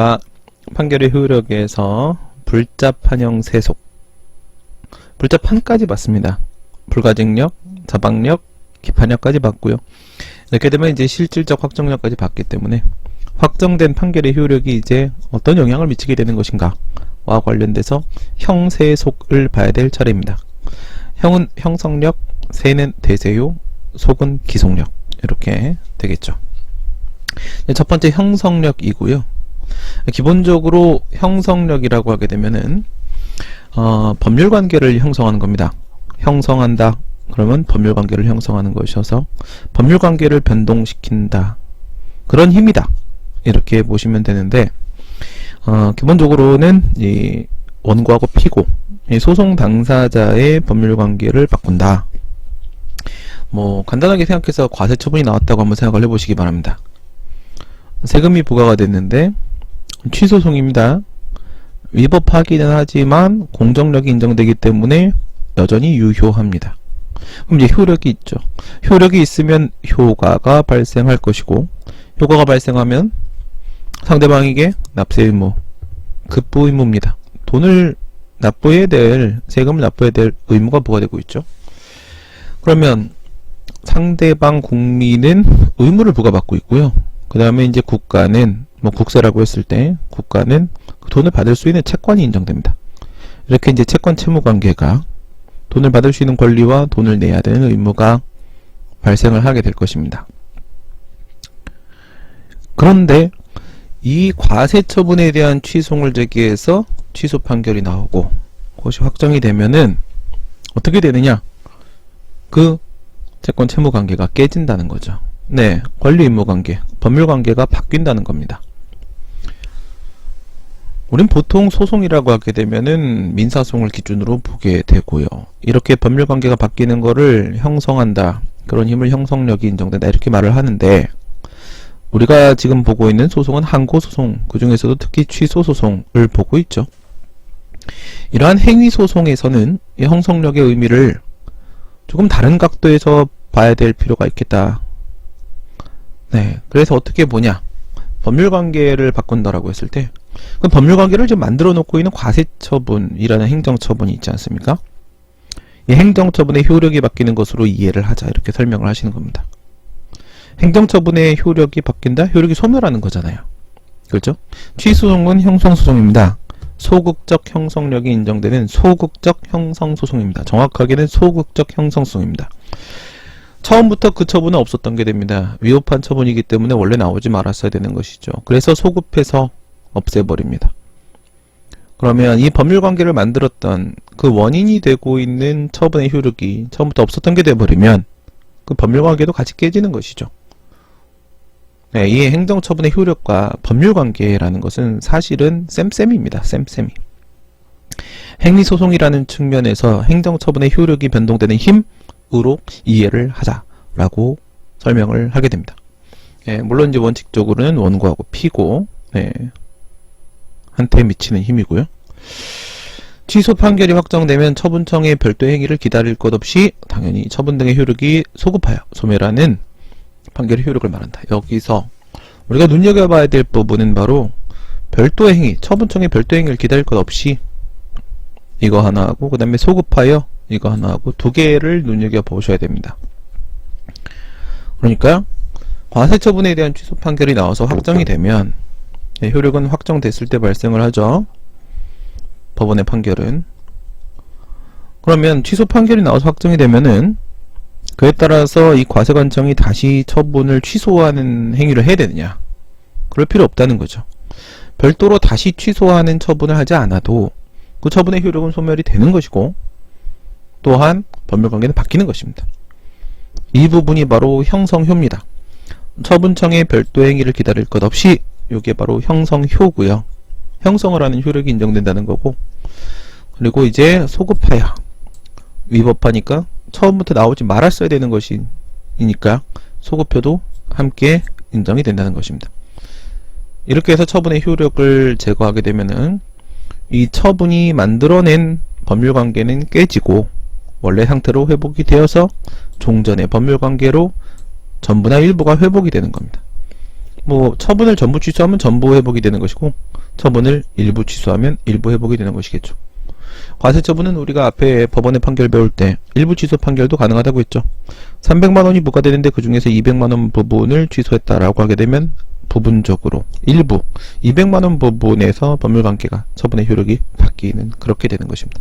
우리가 판결의 효력에서 불자판형 세속, 불자판까지 봤습니다. 불가증력, 자방력, 기판력까지 봤고요. 이렇게 되면 이제 실질적 확정력까지 봤기 때문에 확정된 판결의 효력이 이제 어떤 영향을 미치게 되는 것인가와 관련돼서 형세속을 봐야 될 차례입니다. 형은 형성력, 세는 대세요, 속은 기속력, 이렇게 되겠죠. 첫 번째 형성력이고요. 기본적으로 형성력이라고 하게 되면은 법률관계를 형성하는 겁니다. 형성한다 그러면 법률관계를 형성하는 것이어서 법률관계를 변동시킨다, 그런 힘이다, 이렇게 보시면 되는데, 기본적으로는 이 원고하고 피고, 이 소송 당사자의 법률관계를 바꾼다. 뭐 간단하게 생각해서 과세처분이 나왔다고 한번 생각을 해보시기 바랍니다. 세금이 부과가 됐는데 취소송입니다. 위법하기는 하지만 공정력이 인정되기 때문에 여전히 유효합니다. 그럼 이제 효력이 있죠. 효력이 있으면 효과가 발생할 것이고, 효과가 발생하면 상대방에게 납세 의무, 급부 의무입니다. 돈을 납부해야 될, 세금을 납부해야 될 의무가 부과되고 있죠. 그러면 상대방 국민은 의무를 부과받고 있고요. 그 다음에 이제 국가는, 뭐 국세라고 했을 때 국가는 그 돈을 받을 수 있는 채권이 인정됩니다. 이렇게 이제 채권 채무 관계가, 돈을 받을 수 있는 권리와 돈을 내야 되는 의무가 발생을 하게 될 것입니다. 그런데 이 과세처분에 대한 취소를 제기해서 취소 판결이 나오고 그것이 확정이 되면은 어떻게 되느냐? 그 채권 채무 관계가 깨진다는 거죠. 네, 권리 의무 관계, 법률 관계가 바뀐다는 겁니다. 우린 보통 소송이라고 하게 되면은 민사소송을 기준으로 보게 되고요. 이렇게 법률 관계가 바뀌는 거를 형성한다, 그런 힘을 형성력이 인정된다, 이렇게 말을 하는데, 우리가 지금 보고 있는 소송은 항고소송, 그 중에서도 특히 취소소송을 보고 있죠. 이러한 행위소송에서는 이 형성력의 의미를 조금 다른 각도에서 봐야 될 필요가 있겠다. 네, 그래서 어떻게 보냐? 법률관계를 바꾼다라고 했을 때, 그 법률관계를 지금 만들어 놓고 있는 과세처분이라는 행정처분이 있지 않습니까? 이 행정처분의 효력이 바뀌는 것으로 이해를 하자, 이렇게 설명을 하시는 겁니다. 행정처분의 효력이 바뀐다? 효력이 소멸하는 거잖아요. 그렇죠? 취소소송은 형성소송입니다. 소극적 형성력이 인정되는 소극적 형성소송입니다. 정확하게는 소극적 형성소송입니다. 처음부터 그 처분은 없었던 게 됩니다. 위법한 처분이기 때문에 원래 나오지 말았어야 되는 것이죠. 그래서 소급해서 없애버립니다. 그러면 이 법률관계를 만들었던 그 원인이 되고 있는 처분의 효력이 처음부터 없었던 게 돼버리면 그 법률관계도 같이 깨지는 것이죠. 네, 이 행정처분의 효력과 법률관계라는 것은 사실은 쌤쌤입니다. 쌤쌤이. 행위소송이라는 측면에서 행정처분의 효력이 변동되는 힘으로 이해를 하자라고 설명을 하게 됩니다. 네, 물론 이제 원칙적으로는 원고하고 피고, 네, 한테 미치는 힘이고요. 취소 판결이 확정되면 처분청의 별도의 행위를 기다릴 것 없이 당연히 처분 등의 효력이 소급하여 소멸하는 판결의 효력을 말한다. 여기서 우리가 눈여겨봐야 될 부분은 바로 별도의 행위, 처분청의 별도의 행위를 기다릴 것 없이 이거 하나 하고, 그 다음에 소급하여 이거 하나 하고, 두 개를 눈여겨보셔야 됩니다. 그러니까 과세처분에 대한 취소 판결이 나와서 확정이 되면, 네, 효력은 확정됐을 때 발생을 하죠. 법원의 판결은. 그러면 취소 판결이 나와서 확정이 되면은 그에 따라서 이 과세관청이 다시 처분을 취소하는 행위를 해야 되느냐? 그럴 필요 없다는 거죠. 별도로 다시 취소하는 처분을 하지 않아도 그 처분의 효력은 소멸이 되는 것이고, 또한 법률관계는 바뀌는 것입니다. 이 부분이 바로 형성효입니다. 처분청의 별도 행위를 기다릴 것 없이, 이게 바로 형성효고요. 형성을 하는 효력이 인정된다는 거고, 그리고 이제 소급하여, 위법하니까 처음부터 나오지 말았어야 되는 것이니까 소급효도 함께 인정이 된다는 것입니다. 이렇게 해서 처분의 효력을 제거하게 되면은 이 처분이 만들어낸 법률관계는 깨지고 원래 상태로 회복이 되어서 종전의 법률관계로 전부나 일부가 회복이 되는 겁니다. 뭐 처분을 전부 취소하면 전부 회복이 되는 것이고, 처분을 일부 취소하면 일부 회복이 되는 것이겠죠. 과세처분은 우리가 앞에 법원의 판결 배울 때 일부 취소 판결도 가능하다고 했죠. 300만원이 부과되는데 그 중에서 200만원 부분을 취소했다라고 하게 되면 부분적으로 일부 200만원 부분에서 법률관계가 처분의 효력이 바뀌는 그렇게 되는 것입니다.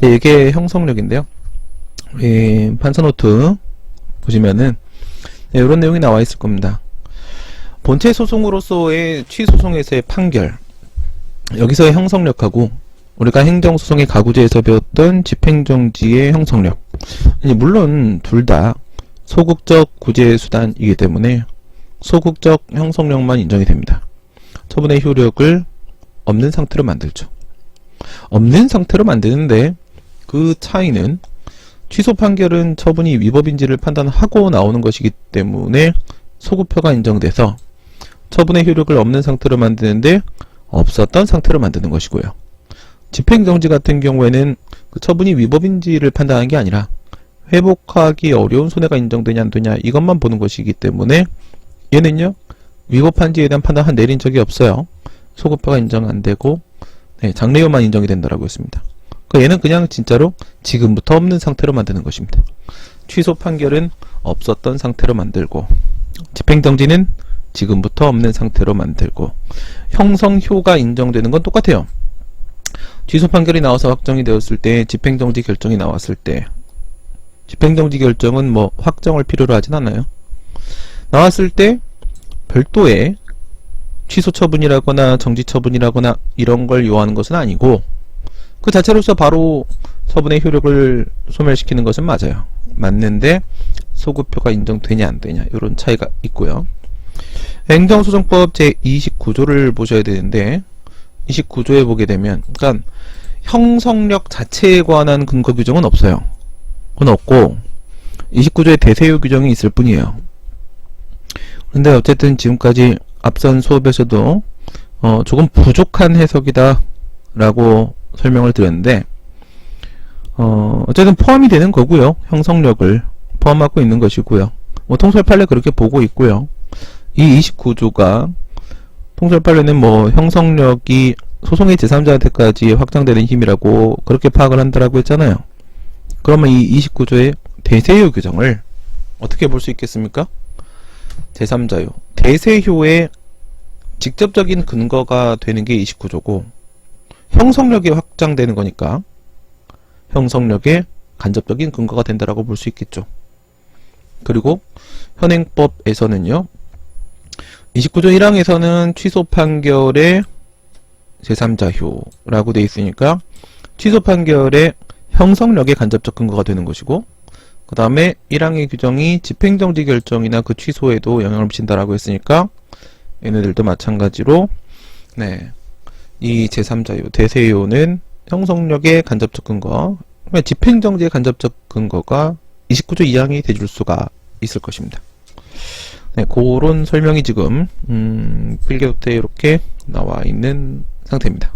이게 형성력인데요. 판사노트 보시면은 이런 내용이 나와 있을 겁니다. 본체 소송으로서의 취소송에서의 판결, 여기서의 형성력하고 우리가 행정소송의 가구제에서 배웠던 집행정지의 형성력, 물론 둘 다 소극적 구제 수단이기 때문에 소극적 형성력만 인정이 됩니다. 처분의 효력을 없는 상태로 만들죠. 없는 상태로 만드는데 그 차이는 취소 판결은 처분이 위법인지를 판단하고 나오는 것이기 때문에 소급표가 인정돼서 처분의 효력을 없는 상태로 만드는데 없었던 상태로 만드는 것이고요. 집행정지 같은 경우에는 그 처분이 위법인지를 판단하는 게 아니라 회복하기 어려운 손해가 인정되냐 안 되냐 이것만 보는 것이기 때문에 얘는요 위법한지에 대한 판단을 내린 적이 없어요. 소급표가 인정 안 되고 장래효만 인정이 된다라고 했습니다. 얘는 그냥 진짜로 지금부터 없는 상태로 만드는 것입니다. 취소 판결은 없었던 상태로 만들고 집행정지는 지금부터 없는 상태로 만들고 형성효가 인정되는 건 똑같아요. 취소 판결이 나와서 확정이 되었을 때 집행정지 결정이 나왔을 때 집행정지 결정은 뭐 확정을 필요로 하진 않아요. 나왔을 때 별도의 취소 처분이라거나 정지 처분이라거나 이런 걸 요하는 것은 아니고 그 자체로서 바로 처분의 효력을 소멸시키는 것은 맞아요. 맞는데 소급표가 인정되냐 안 되냐 이런 차이가 있고요. 행정소송법 제29조를 보셔야 되는데 29조에 보게 되면 그러니까 형성력 자체에 관한 근거 규정은 없어요. 그건 없고 29조에 대세효 규정이 있을 뿐이에요. 근데 어쨌든 지금까지 앞선 수업에서도 조금 부족한 해석이다 라고 설명을 드렸는데 어쨌든 포함이 되는 거고요. 형성력을 포함하고 있는 것이고요. 뭐 통설판례 그렇게 보고 있고요. 이 29조가 통설판례는 뭐 형성력이 소송의 제3자한테까지 확장되는 힘이라고 그렇게 파악을 한다라고 했잖아요. 그러면 이 29조의 대세효 규정을 어떻게 볼 수 있겠습니까? 제3자효, 대세효의 직접적인 근거가 되는 게 29조고 형성력이 확장되는 거니까 형성력의 간접적인 근거가 된다라고 볼 수 있겠죠. 그리고 현행법에서는요. 29조 1항에서는 취소 판결의 제3자효라고 되어 있으니까 취소 판결의 형성력의 간접적 근거가 되는 것이고 그 다음에 1항의 규정이 집행정지 결정이나 그 취소에도 영향을 미친다라고 했으니까 얘네들도 마찬가지로 이 제3자효, 대세효는 형성력의 간접적 근거, 집행정지의 간접적 근거가 29조 2항이 돼줄 수가 있을 것입니다. 그런 설명이 지금 필기노트에 이렇게 나와 있는 상태입니다.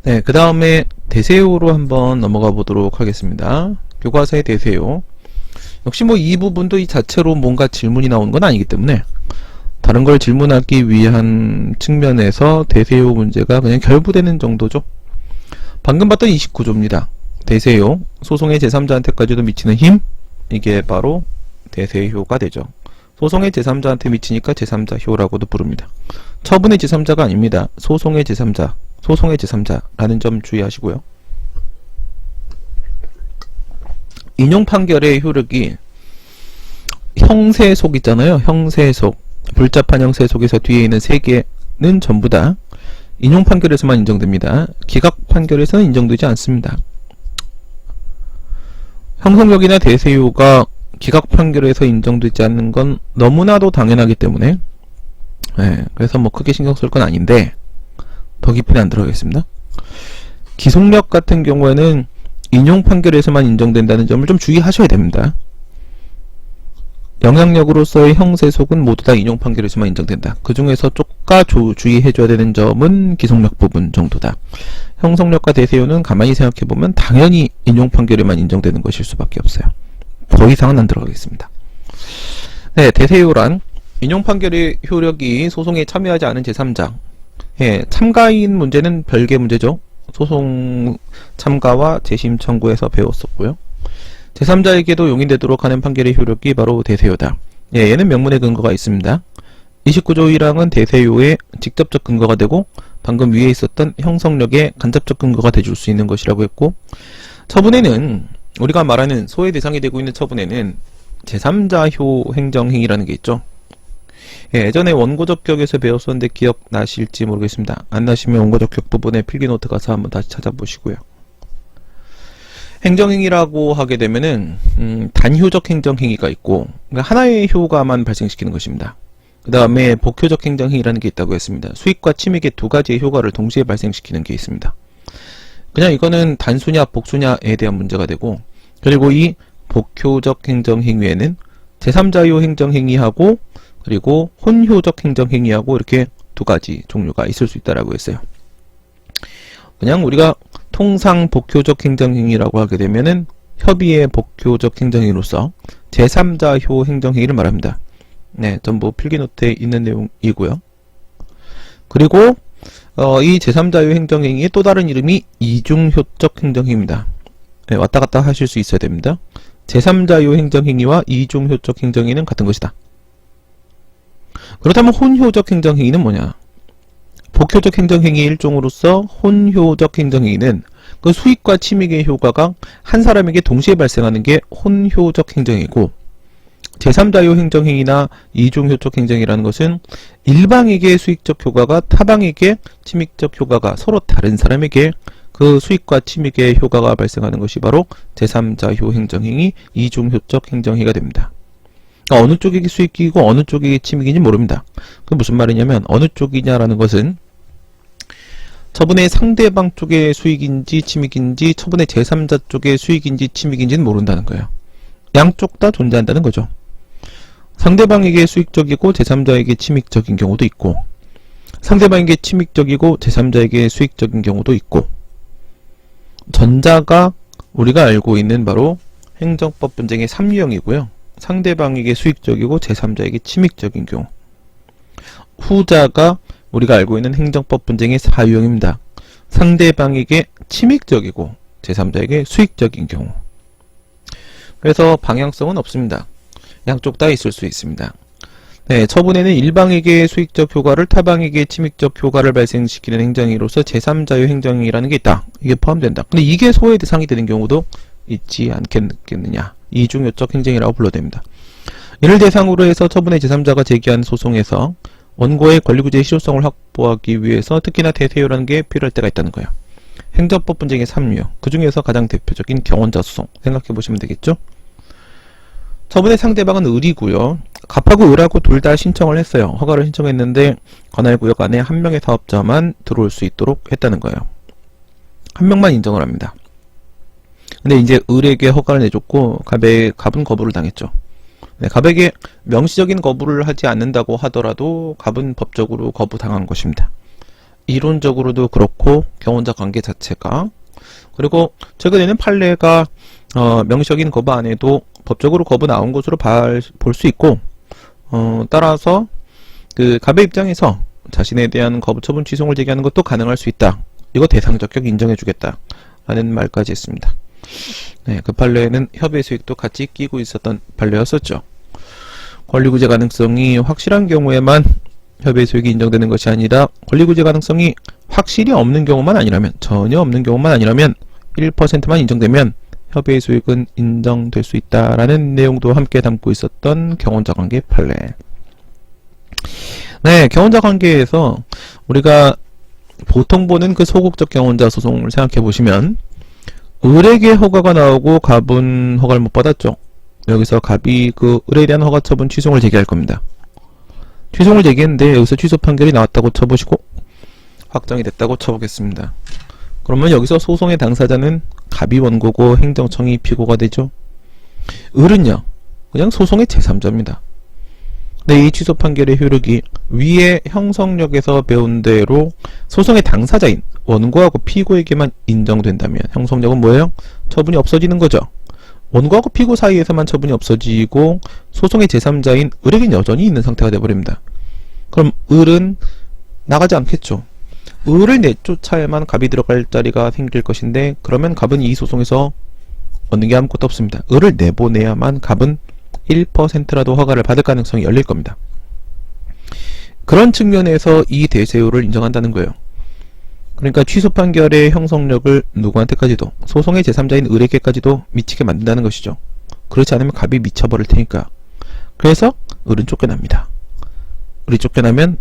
그 다음에 대세효로 한번 넘어가 보도록 하겠습니다. 교과서의 대세효. 역시 뭐 이 부분도 이 자체로 뭔가 질문이 나오는 건 아니기 때문에 다른 걸 질문하기 위한 측면에서 대세효 문제가 그냥 결부되는 정도죠. 방금 봤던 29조입니다. 대세효, 소송의 제3자한테까지도 미치는 힘, 이게 바로 대세효가 되죠. 소송의 제3자한테 미치니까 제3자효라고도 부릅니다. 처분의 제3자가 아닙니다. 소송의 제3자, 소송의 제3자라는 점 주의하시고요. 인용 판결의 효력이 형세속 있잖아요. 형세속, 불자판 형세속에서 뒤에 있는 세 개는 전부 다 인용 판결에서만 인정됩니다. 기각 판결에서는 인정되지 않습니다. 형성력이나 대세효가 기각 판결에서 인정되지 않는 건 너무나도 당연하기 때문에 그래서 뭐 크게 신경 쓸 건 아닌데 더 깊이는 안 들어가겠습니다. 기속력 같은 경우에는 인용 판결에서만 인정된다는 점을 좀 주의하셔야 됩니다. 영향력으로서의 형세속은 모두 다 인용 판결에서만 인정된다. 그 중에서 쪼까 주의해줘야 되는 점은 기속력 부분 정도다. 형성력과 대세효는 가만히 생각해보면 당연히 인용 판결에만 인정되는 것일 수밖에 없어요. 더 이상은 안 들어가겠습니다. 대세효란 인용 판결의 효력이 소송에 참여하지 않은 제3자, 예, 참가인 문제는 별개 문제죠. 소송 참가와 재심 청구에서 배웠었고요. 제3자에게도 용인되도록 하는 판결의 효력이 바로 대세효다. 예, 얘는 명문의 근거가 있습니다. 29조 1항은 대세효의 직접적 근거가 되고 방금 위에 있었던 형성력의 간접적 근거가 돼줄 수 있는 것이라고 했고, 처분에는 우리가 말하는 소의 대상이 되고 있는 처분에는 제3자효 행정행위라는 게 있죠. 예, 예전에 원고적 격에서 배웠었는데 기억나실지 모르겠습니다. 안 나시면 원고적 격 부분에 필기노트 가서 한번 다시 찾아보시고요. 행정행위라고 하게 되면은 단효적 행정행위가 있고, 그러니까 하나의 효과만 발생시키는 것입니다. 그 다음에 복효적 행정행위라는 게 있다고 했습니다. 수익과 침익의 두 가지의 효과를 동시에 발생시키는 게 있습니다. 그냥 이거는 단수냐 복수냐에 대한 문제가 되고, 그리고 이 복효적 행정행위에는 제3자효 행정행위하고 그리고 혼효적 행정행위하고 이렇게 두 가지 종류가 있을 수 있다라고 했어요. 그냥 우리가 통상 복효적 행정행위라고 하게 되면은 협의의 복효적 행정행위로서 제3자효 행정행위를 말합니다. 네, 전부 필기노트에 있는 내용이고요. 그리고 이 제3자효 행정행위의 또 다른 이름이 이중효적 행정행위입니다. 네, 왔다 갔다 하실 수 있어야 됩니다. 제3자효 행정행위와 이중효적 행정행위는 같은 것이다. 그렇다면 혼효적 행정행위는 뭐냐? 복효적 행정행위의 일종으로서 혼효적 행정행위는 그 수익과 침익의 효과가 한 사람에게 동시에 발생하는 게 혼효적 행정이고, 제3자효 행정행위나 이중효적 행정이라는 것은 일방에게 수익적 효과가 타방에게 침익적 효과가 서로 다른 사람에게 그 수익과 침익의 효과가 발생하는 것이 바로 제3자효 행정행위, 이중효적 행정행위가 됩니다. 그러니까 어느 쪽에게 수익이고 어느 쪽에게 침익인지 모릅니다. 그게 무슨 말이냐면, 어느 쪽이냐라는 것은 처분의 상대방 쪽의 수익인지 침익인지 처분의 제3자 쪽의 수익인지 침익인지는 모른다는 거예요. 양쪽 다 존재한다는 거죠. 상대방에게 수익적이고 제3자에게 침익적인 경우도 있고, 상대방에게 침익적이고 제3자에게 수익적인 경우도 있고, 전자가 우리가 알고 있는 바로 행정법 분쟁의 3유형이고요. 상대방에게 수익적이고 제3자에게 침익적인 경우, 후자가 우리가 알고 있는 행정법 분쟁의 4유형입니다. 상대방에게 침익적이고 제3자에게 수익적인 경우. 그래서 방향성은 없습니다. 양쪽 다 있을 수 있습니다. 네, 처분에는 일방에게 수익적 효과를 타방에게 침익적 효과를 발생시키는 행정행위로서 제3자의 행정행위라는 게 있다. 이게 포함된다. 근데 이게 소의 대상이 되는 경우도 있지 않겠느냐. 이중효적 행정이라고 불러댑니다. 이를 대상으로 해서 처분의 제3자가 제기한 소송에서 원고의 권리구제의 실효성을 확보하기 위해서 특히나 대세효라는 게 필요할 때가 있다는 거예요. 행정법 분쟁의 3유형, 그 중에서 가장 대표적인 경원자 소송 생각해 보시면 되겠죠. 처분의 상대방은 을이고요. 갑하고 을하고 둘 다 신청을 했어요. 허가를 신청했는데 관할구역 안에 한 명의 사업자만 들어올 수 있도록 했다는 거예요. 한 명만 인정을 합니다. 근데 이제 을에게 허가를 내줬고 갑은 거부를 당했죠. 네, 갑에게 명시적인 거부를 하지 않는다고 하더라도 갑은 법적으로 거부당한 것입니다. 이론적으로도 그렇고 경원자 관계 자체가, 그리고 최근에는 판례가 명시적인 거부 안 해도 법적으로 거부 나온 것으로 볼 수 있고, 따라서 그 갑의 입장에서 자신에 대한 거부 처분 취소를 제기하는 것도 가능할 수 있다. 이거 대상적격 인정해주겠다 라는 말까지 했습니다. 네, 그 판례는 협의 수익도 같이 끼고 있었던 판례였었죠. 권리구제 가능성이 확실한 경우에만 협의 수익이 인정되는 것이 아니라, 권리구제 가능성이 확실히 없는 경우만 아니라면, 전혀 없는 경우만 아니라면 1%만 인정되면 협의 수익은 인정될 수 있다라는 내용도 함께 담고 있었던 경원자 관계 판례. 네, 경원자 관계에서 우리가 보통 보는 그 소극적 경원자 소송을 생각해 보시면, 을에게 허가가 나오고 갑은 허가를 못 받았죠. 여기서 갑이 그 을에 대한 허가 처분 취소를 제기할 겁니다. 취소를 제기했는데 여기서 취소 판결이 나왔다고 쳐보시고 확정이 됐다고 쳐보겠습니다. 그러면 여기서 소송의 당사자는 갑이 원고고 행정청이 피고가 되죠. 을은요, 그냥 소송의 제3자입니다. 근데 이 취소 판결의 효력이 위에 형성력에서 배운 대로 소송의 당사자인 원고하고 피고에게만 인정된다면 형성력은 뭐예요? 처분이 없어지는 거죠. 원고하고 피고 사이에서만 처분이 없어지고 소송의 제3자인 을에겐 여전히 있는 상태가 되어버립니다. 그럼 을은 나가지 않겠죠. 을을 내쫓아야만 갑이 들어갈 자리가 생길 것인데, 그러면 갑은 이 소송에서 얻는 게 아무것도 없습니다. 을을 내보내야만 갑은 1%라도 허가를 받을 가능성이 열릴 겁니다. 그런 측면에서 이 대세효를 인정한다는 거예요. 그러니까 취소 판결의 형성력을 누구한테까지도, 소송의 제3자인 을에게까지도 미치게 만든다는 것이죠. 그렇지 않으면 갑이 미쳐버릴 테니까. 그래서 을은 쫓겨납니다. 을이 쫓겨나면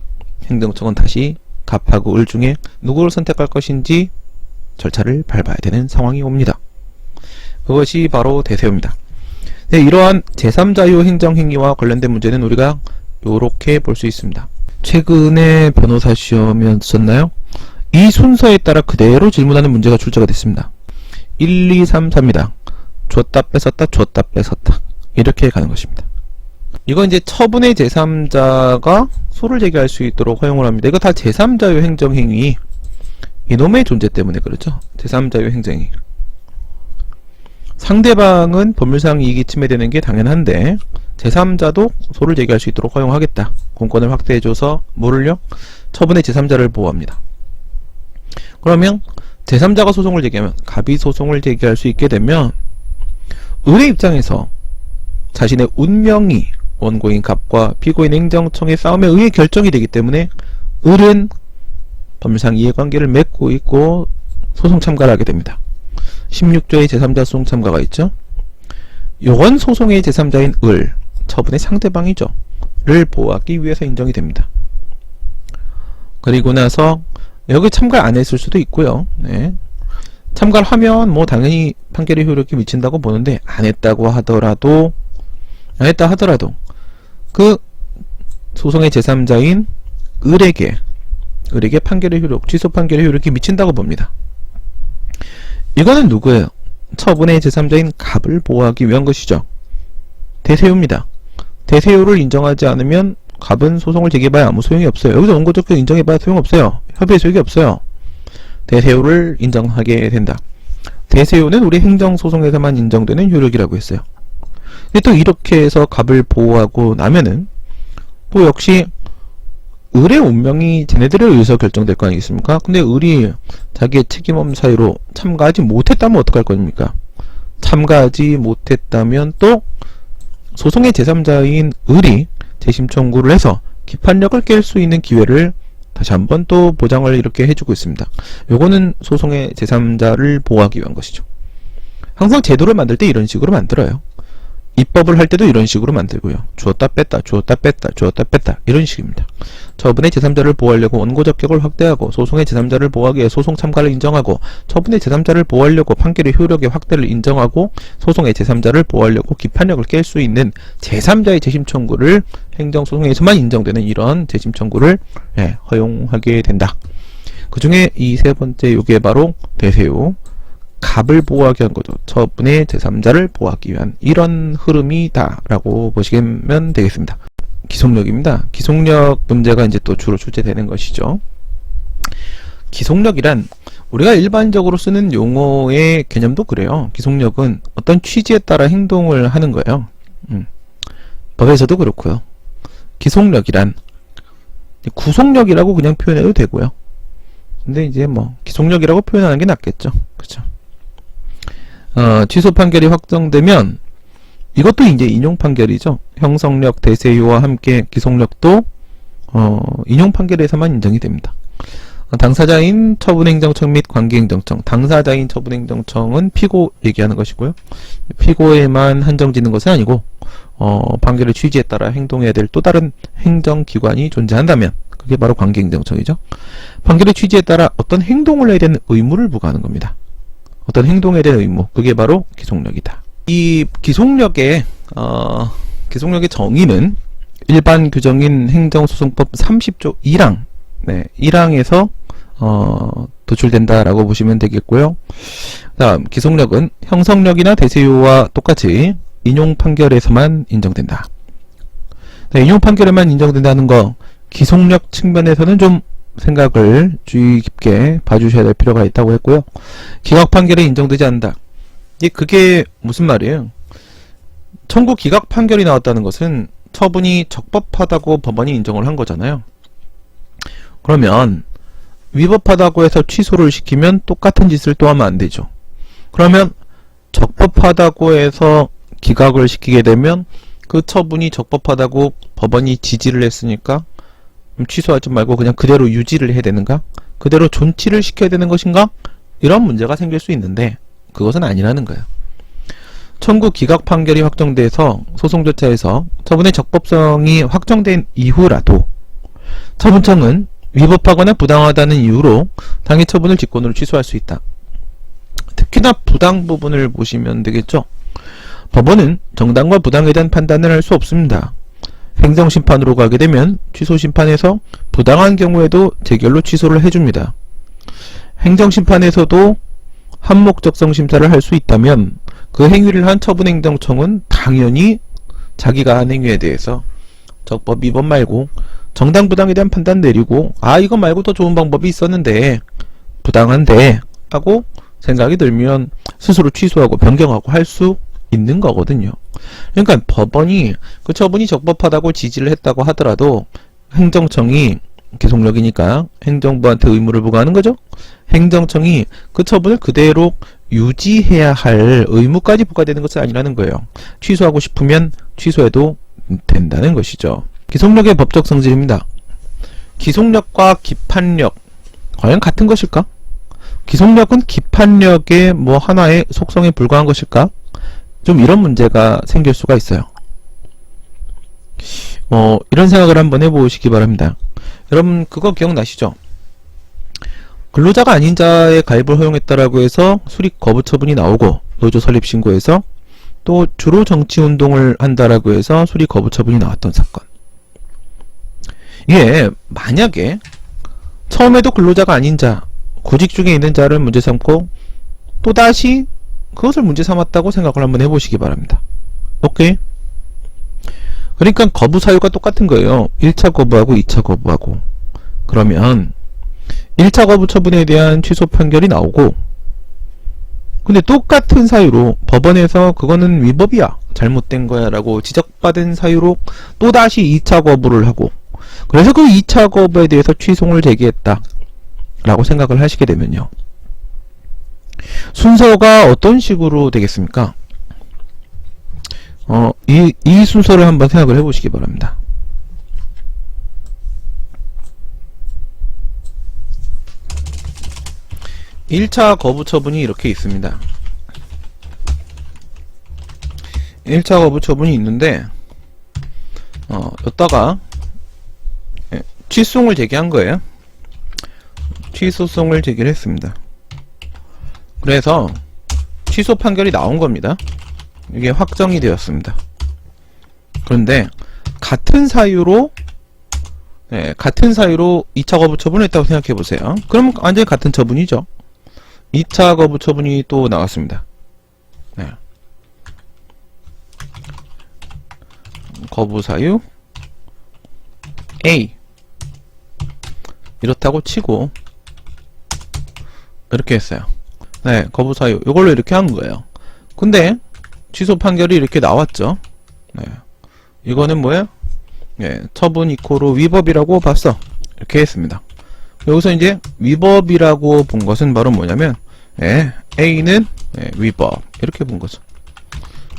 행정청은 다시 갑하고 을 중에 누구를 선택할 것인지 절차를 밟아야 되는 상황이 옵니다. 그것이 바로 대세효입니다. 네, 이러한 제3자유 행정행위와 관련된 문제는 우리가 이렇게 볼 수 있습니다. 최근에 변호사 시험이었었나요? 이 순서에 따라 그대로 질문하는 문제가 출제가 됐습니다. 1, 2, 3, 4입니다. 줬다 뺏었다 줬다 뺏었다 이렇게 가는 것입니다. 이건 이제 처분의 제3자가 소를 제기할 수 있도록 허용을 합니다. 이거 다 제3자유 행정행위, 이놈의 존재 때문에 그렇죠. 제3자유 행정행위. 상대방은 법률상 이익이 침해되는 게 당연한데 제3자도 소를 제기할 수 있도록 허용하겠다. 공권을 확대해줘서 뭐를요? 처분의 제3자를 보호합니다. 그러면 제3자가 소송을 제기하면, 갑이 소송을 제기할 수 있게 되면 을의 입장에서 자신의 운명이 원고인 갑과 피고인 행정청의 싸움에 의해 결정이 되기 때문에 을은 법률상 이해관계를 맺고 있고 소송 참가를 하게 됩니다. 16조의 제3자 소송 참가가 있죠. 요건 소송의 제3자인 을, 처분의 상대방이죠. 를 보호하기 위해서 인정이 됩니다. 그리고 나서 여기 참가를 안 했을 수도 있고요. 네. 참가를 하면 뭐 당연히 판결의 효력이 미친다고 보는데, 안 했다 하더라도 그 소송의 제3자인 을에게 판결의 효력, 취소 판결의 효력이 미친다고 봅니다. 이거는 누구예요? 처분의 제3자인 갑을 보호하기 위한 것이죠. 대세효입니다. 대세효를 인정하지 않으면 갑은 소송을 제기해봐야 아무 소용이 없어요. 여기서 원고적격 인정해봐야 소용없어요. 협의의 소용이 없어요. 대세효를 인정하게 된다. 대세효는 우리 행정소송에서만 인정되는 효력이라고 했어요. 근데 또 이렇게 해서 갑을 보호하고 나면은 또 역시 을의 운명이 쟤네들에 의해서 결정될 거 아니겠습니까? 근데 을이 자기의 책임없는 사유로 참가하지 못했다면 어떡할 겁니까? 참가하지 못했다면 또 소송의 제3자인 을이 재심 청구를 해서 기판력을 깰 수 있는 기회를 다시 한번 또 보장을 이렇게 해주고 있습니다. 요거는 소송의 제3자를 보호하기 위한 것이죠. 항상 제도를 만들 때 이런 식으로 만들어요. 입법을 할 때도 이런 식으로 만들고요. 주었다 뺐다 주었다 뺐다 주었다 뺐다 이런 식입니다. 처분의 제3자를 보호하려고 원고 적격을 확대하고, 소송의 제3자를 보호하기 위해 소송 참가를 인정하고, 처분의 제3자를 보호하려고 판결의 효력의 확대를 인정하고, 소송의 제3자를 보호하려고 기판력을 깰 수 있는 제3자의 재심 청구를 행정소송에서만 인정되는 이런 재심 청구를 허용하게 된다. 그 중에 이 세 번째 요게 바로 대세효, 갑을 보호하기 위한 거죠. 처분의 제3자를 보호하기 위한 이런 흐름이다 라고 보시면 되겠습니다. 기속력입니다. 기속력 문제가 이제 또 주로 출제되는 것이죠. 기속력이란 우리가 일반적으로 쓰는 용어의 개념도 그래요. 기속력은 어떤 취지에 따라 행동을 하는 거예요. 법에서도 그렇고요. 기속력이란 구속력이라고 그냥 표현해도 되고요. 근데 이제 뭐 기속력이라고 표현하는 게 낫겠죠. 그렇죠. 취소 판결이 확정되면 이것도 이제 인용 판결이죠. 형성력, 대세효와 함께 기속력도 인용 판결에서만 인정이 됩니다. 당사자인 처분행정청 및 관계행정청, 당사자인 처분행정청은 피고 얘기하는 것이고요. 피고에만 한정짓는 것은 아니고 판결의 취지에 따라 행동해야 될 또 다른 행정기관이 존재한다면 그게 바로 관계행정청이죠. 판결의 취지에 따라 어떤 행동을 해야 되는 의무를 부과하는 겁니다. 어떤 행동에 대한 의무, 그게 바로 기속력이다. 이 기속력의 정의는 일반 규정인 행정소송법 30조 1항 1항에서 도출된다라고 보시면 되겠고요. 다음, 기속력은 형성력이나 대세효와 똑같이 인용 판결에서만 인정된다. 인용 판결에만 인정된다는 거, 기속력 측면에서는 좀 생각을 주의 깊게 봐주셔야 될 필요가 있다고 했고요. 기각 판결에 인정되지 않는다. 그게 무슨 말이에요? 청구 기각 판결이 나왔다는 것은 처분이 적법하다고 법원이 인정을 한 거잖아요. 그러면 위법하다고 해서 취소를 시키면 똑같은 짓을 또 하면 안 되죠. 그러면 적법하다고 해서 기각을 시키게 되면 그 처분이 적법하다고 법원이 지지를 했으니까 취소하지 말고 그냥 그대로 유지를 해야 되는가? 그대로 존치를 시켜야 되는 것인가? 이런 문제가 생길 수 있는데 그것은 아니라는 거예요. 청구 기각 판결이 확정돼서 소송 절차에서 처분의 적법성이 확정된 이후라도 처분청은 위법하거나 부당하다는 이유로 당해 처분을 직권으로 취소할 수 있다. 특히나 부당 부분을 보시면 되겠죠. 법원은 정당과 부당에 대한 판단을 할 수 없습니다. 행정심판으로 가게 되면 취소심판에서 부당한 경우에도 재결로 취소를 해줍니다. 행정심판에서도 한목적성 심사를 할 수 있다면 그 행위를 한 처분행정청은 당연히 자기가 한 행위에 대해서 적법 위법 말고 정당 부당에 대한 판단 내리고 이거 말고 더 좋은 방법이 있었는데 부당한데 하고 생각이 들면 스스로 취소하고 변경하고 할 수 있는 거거든요. 그러니까 법원이 그 처분이 적법하다고 지지를 했다고 하더라도 행정청이 기속력이니까 행정부한테 의무를 부과하는 거죠. 행정청이 그 처분을 그대로 유지해야 할 의무까지 부과되는 것은 아니라는 거예요. 취소하고 싶으면 취소해도 된다는 것이죠. 기속력의 법적 성질입니다. 기속력과 기판력 과연 같은 것일까? 기속력은 기판력의 하나의 속성에 불과한 것일까? 좀 이런 문제가 생길 수가 있어요. 이런 생각을 한번 해보시기 바랍니다. 여러분 그거 기억나시죠? 근로자가 아닌 자의 가입을 허용했다라고 해서 수립 거부 처분이 나오고 노조 설립 신고에서 또 주로 정치운동을 한다라고 해서 수립 거부 처분이 나왔던 사건. 이게 만약에 처음에도 근로자가 아닌 자, 구직 중에 있는 자를 문제 삼고 또다시 그것을 문제 삼았다고 생각을 한번 해보시기 바랍니다. 오케이? 그러니까 거부 사유가 똑같은 거예요. 1차 거부하고 2차 거부하고. 그러면 1차 거부 처분에 대한 취소 판결이 나오고 근데 똑같은 사유로 법원에서 그거는 위법이야, 잘못된 거야 라고 지적받은 사유로 또다시 2차 거부를 하고 그래서 그 2차 거부에 대해서 취소를 제기했다 라고 생각을 하시게 되면요, 순서가 어떤 식으로 되겠습니까? 이 순서를 한번 생각을 해보시기 바랍니다. (1차) 거부 처분이 이렇게 있습니다. 1차 거부 처분이 있는데 여기다가 취소송을 제기한 거예요. 취소송을 제기를 했습니다. 그래서 취소 판결이 나온 겁니다. 이게 확정이 되었습니다. 그런데 같은 사유로 2차 거부 처분을 했다고 생각해 보세요. 그럼 완전히 같은 처분이죠. 2차 거부 처분이 또 나왔습니다. 거부 사유 A 이렇다고 치고 이렇게 했어요. 거부 사유 이걸로 이렇게 한 거예요. 근데 취소 판결이 이렇게 나왔죠. 이거는 뭐예요? 처분 이코로 위법이라고 봤어. 이렇게 했습니다. 여기서 이제 위법이라고 본 것은 바로 뭐냐면 A는 위법 이렇게 본 거죠.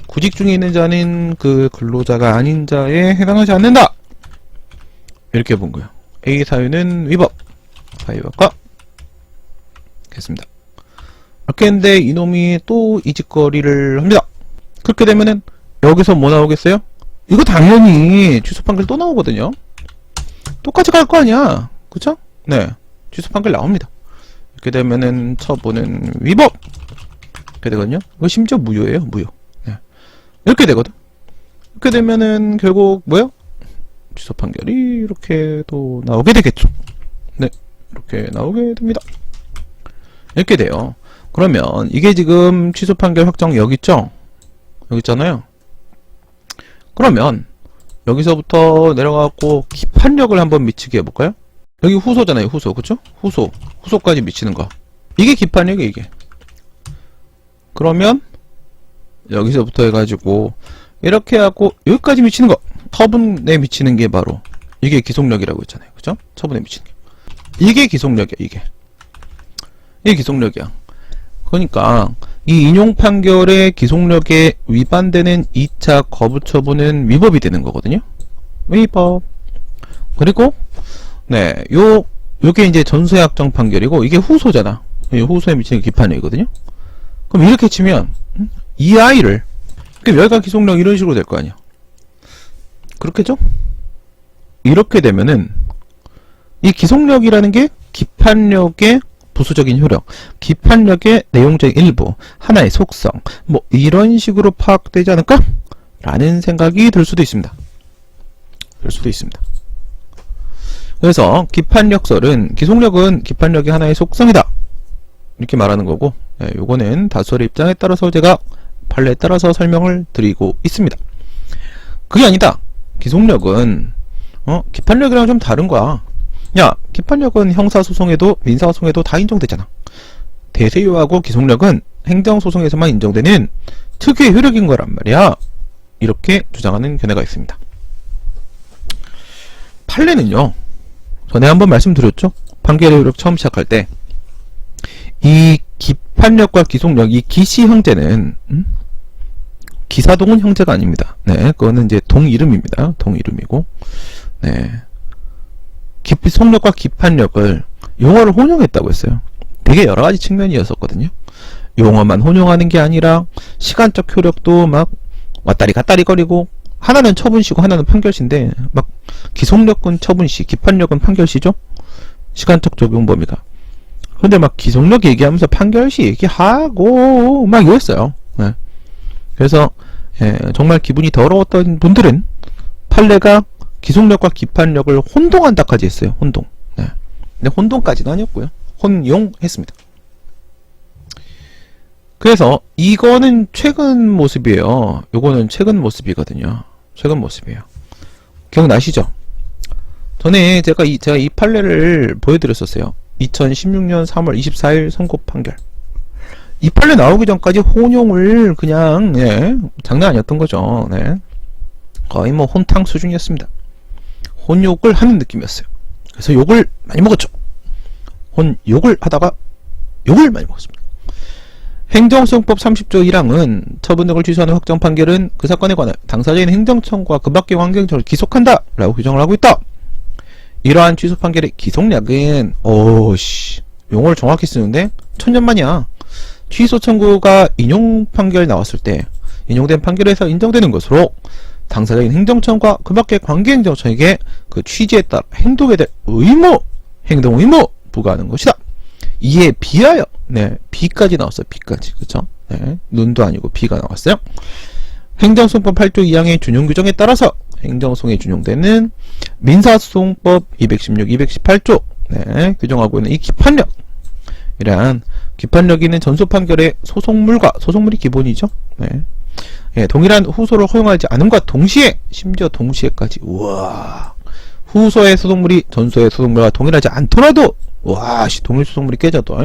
구직 중에 있는 자는 그 근로자가 아닌 자에 해당하지 않는다 이렇게 본 거예요. A 사유는 위법, 사유가 했습니다. 이렇게 했는데 이놈이 또 이 짓거리를 합니다. 그렇게 되면은 여기서 뭐 나오겠어요? 이거 당연히 취소 판결 또 나오거든요. 똑같이 갈 거 아니야, 그쵸? 취소 판결 나옵니다. 이렇게 되면은 처분은 위법 이렇게 되거든요. 이거 심지어 무효예요, 무효. 이렇게 되거든. 이렇게 되면은 결국 뭐요? 취소 판결이 이렇게 또 나오게 되겠죠. 이렇게 나오게 됩니다. 이렇게 돼요. 그러면 이게 지금 취소 판결 확정 여기 있죠? 여기 있잖아요. 그러면 여기서부터 내려가고 기판력을 한번 미치게 해볼까요? 여기 후소잖아요, 후소. 그쵸? 후소까지 미치는 거. 이게 기판력이에요, 이게. 그러면 여기서부터 해가지고 이렇게 하고 여기까지 미치는 거, 처분에 미치는 게 바로 이게 기속력이라고 했잖아요. 그죠? 처분에 미치는 게. 이게 기속력이야, 이게 기속력이야. 그러니까 이 인용 판결의 기속력에 위반되는 2차 거부 처분은 위법이 되는 거거든요. 위법. 그리고 요게 이제 전소의 확정 판결이고, 이게 후소잖아. 후소에 미치는 기판력이거든요. 그럼 이렇게 치면 이 아이를 멸가 기속력 이런 식으로 될 거 아니야. 그렇겠죠? 이렇게 되면은 이 기속력이라는 게 기판력의 부수적인 효력, 기판력의 내용적인 일부, 하나의 속성, 뭐 이런 식으로 파악되지 않을까? 라는 생각이 들 수도 있습니다. 그래서 기판력설은 기속력은 기판력의 하나의 속성이다, 이렇게 말하는 거고, 요거는 다수의 입장에 따라서 제가 판례에 따라서 설명을 드리고 있습니다. 그게 아니다. 기속력은 기판력이랑 좀 다른 거야. 야, 기판력은 형사소송에도 민사소송에도 다 인정되잖아. 대세효하고 기속력은 행정소송에서만 인정되는 특유의 효력인 거란 말이야. 이렇게 주장하는 견해가 있습니다. 판례는요, 전에 한번 말씀드렸죠. 판결의 효력 처음 시작할 때 이 기판력과 기속력, 이 기시 형제는 기사동은 형제가 아닙니다. 그거는 이제 동 이름입니다. 동 이름이고, 기속력과 기판력을 용어를 혼용했다고 했어요. 되게 여러 가지 측면이었었거든요. 용어만 혼용하는 게 아니라 시간적 효력도 막 왔다리 갔다리 거리고, 하나는 처분시고 하나는 판결시인데, 막 기속력은 처분시, 기판력은 판결시죠. 시간적 적용 범위가. 근데 막 기속력 얘기하면서 판결시 얘기하고 막 이랬어요. 그래서 정말 기분이 더러웠던 분들은 판례가 기속력과 기판력을 혼동한다까지 했어요. 혼동. 근데 혼동까지는 아니었고요. 혼용했습니다. 그래서 이거는 최근 모습이에요. 요거는 최근 모습이거든요. 최근 모습이에요. 기억나시죠? 전에 제가 이 판례를 보여드렸었어요. 2016년 3월 24일 선고 판결. 이 판례 나오기 전까지 혼용을 그냥 장난 아니었던 거죠. 거의 뭐 혼탕 수준이었습니다. 혼욕을 하는 느낌이었어요. 그래서 욕을 많이 먹었죠. 혼욕을 하다가 욕을 많이 먹었습니다. 행정소송법 30조 1항은 처분 등을 취소하는 확정 판결은 그 사건에 관하여 당사자인 행정청구와 그 밖의 환경청을 기속한다 라고 규정을 하고 있다. 이러한 취소 판결의 기속력은 용어를 정확히 쓰는데 천년만이야. 취소 청구가 인용 판결 나왔을 때 인용된 판결에서 인정되는 것으로 당사자인 행정청과 그 밖의 관계행정청에게 그 취지에 따라 행동에 대한 의무, 행동 의무 부과하는 것이다. 이에 비하여 비까지 나왔어요. 비까지. 그쵸? 눈도 아니고 비가 나왔어요. 행정소송법 8조 2항의 준용 규정에 따라서 행정소송에 준용되는 민사소송법 216, 218조 규정하고 있는 이 기판력, 이러한 기판력이 있는 전소판결의 소송물과, 소송물이 기본이죠. 동일한 후소를 허용하지 않음과 동시에, 심지어 동시에까지, 우와, 후소의 소송물이 전소의 소송물과 동일하지 않더라도, 와, 동일 소송물이 깨져도,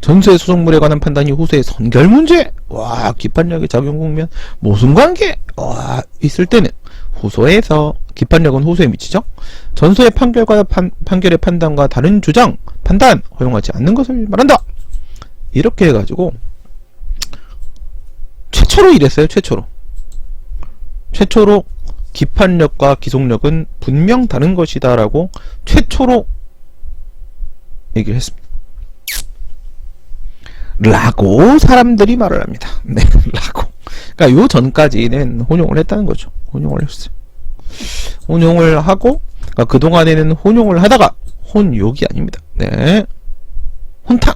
전소의 소송물에 관한 판단이 후소의 선결 문제, 와, 기판력의 작용 국면, 모순관계, 와, 있을 때는 후소에서, 기판력은 후소에 미치죠. 전소의 판결과 판결의 판단과 다른 주장, 판단 허용하지 않는 것을 말한다. 이렇게 해가지고 최초로 이랬어요. 최초로 기판력과 기속력은 분명 다른 것이다 라고 최초로 얘기를 했습니다. 라고 사람들이 말을 합니다. 라고. 그러니까 요 전까지는 혼용을 했다는 거죠. 혼용을 했어요. 혼용을 하고, 그러니까 그동안에는 혼용을 하다가 혼욕이 아닙니다. 혼탕.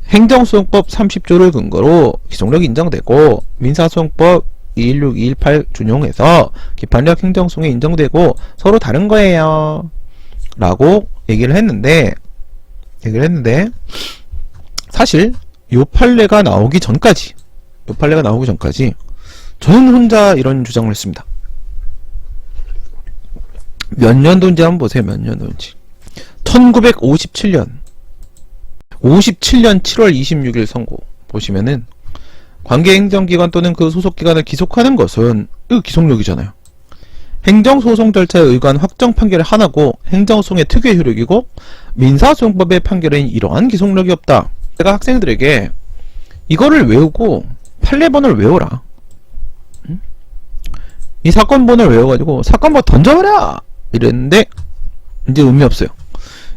행정소송법 30조를 근거로 기속력이 인정되고 민사소송법 216, 218 준용해서 기판력 행정소송에 인정되고 서로 다른 거예요 라고 얘기를 했는데 사실 요 판례가 나오기 전까지 저는 혼자 이런 주장을 했습니다. 몇 년도인지 한번 보세요. 몇 년도인지. 1957년 7월 26일 선고 보시면은 관계행정기관 또는 그 소속기관을 기속하는 것은 이거 기속력이잖아요. 행정소송 절차에 의거한 확정 판결의 하나고 행정소송의 특유의 효력이고 민사소송법의 판결에는 이러한 기속력이 없다. 제가 학생들에게 이거를 외우고 판례본을 외워라. 이 사건본을 외워가지고 사건본 던져버려! 이랬는데 이제 의미 없어요.